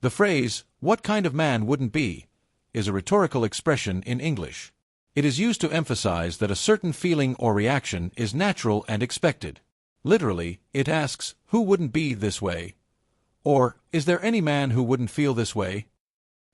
The phrase, "What kind of man wouldn't be?" is a rhetorical expression in English. It is used to emphasize that a certain feeling or reaction is natural and expected. Literally, it asks, "Who wouldn't be this way?" Or, "Is there any man who wouldn't feel this way?"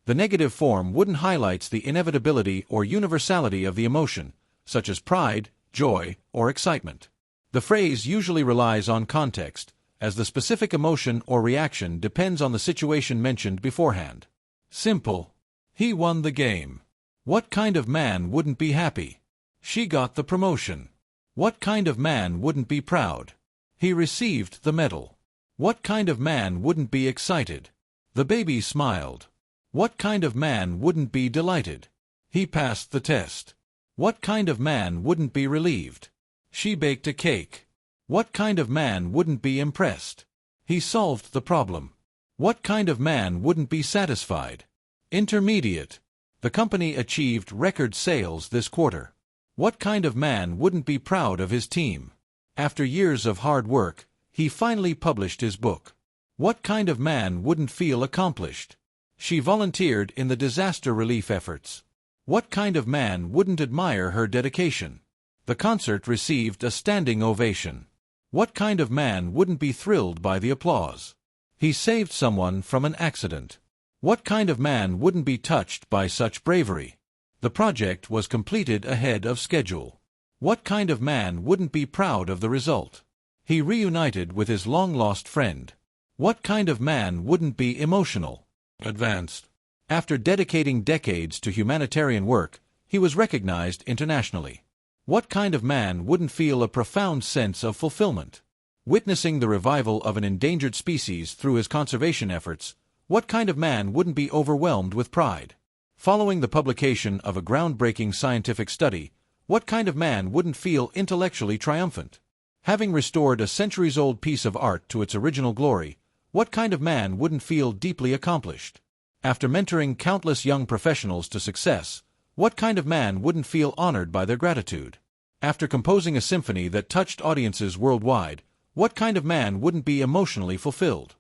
The negative form wouldn't highlights the inevitability or universality of the emotion, such as pride, joy, or excitement. The phrase usually relies on context, as the specific emotion or reaction depends on the situation mentioned beforehand. Simple. He won the game. What kind of man wouldn't be happy? She got the promotion. What kind of man wouldn't be proud? He received the medal. What kind of man wouldn't be excited? The baby smiled. What kind of man wouldn't be delighted? He passed the test. What kind of man wouldn't be relieved? She baked a cake. What kind of man wouldn't be impressed? He solved the problem. What kind of man wouldn't be satisfied? Intermediate. The company achieved record sales this quarter. What kind of man wouldn't be proud of his team? After years of hard work, he finally published his book. What kind of man wouldn't feel accomplished? She volunteered in the disaster relief efforts. What kind of man wouldn't admire her dedication? The concert received a standing ovation. What kind of man wouldn't be thrilled by the applause? He saved someone from an accident. What kind of man wouldn't be touched by such bravery? The project was completed ahead of schedule. What kind of man wouldn't be proud of the result? He reunited with his long-lost friend. What kind of man wouldn't be emotional? Advanced. After dedicating decades to humanitarian work, he was recognized internationally. What kind of man wouldn't feel a profound sense of fulfillment? Witnessing the revival of an endangered species through his conservation efforts, what kind of man wouldn't be overwhelmed with pride? Following the publication of a groundbreaking scientific study, what kind of man wouldn't feel intellectually triumphant? Having restored a centuries-old piece of art to its original glory, what kind of man wouldn't feel deeply accomplished? After mentoring countless young professionals to success, what kind of man wouldn't feel honored by their gratitude? After composing a symphony that touched audiences worldwide, what kind of man wouldn't be emotionally fulfilled?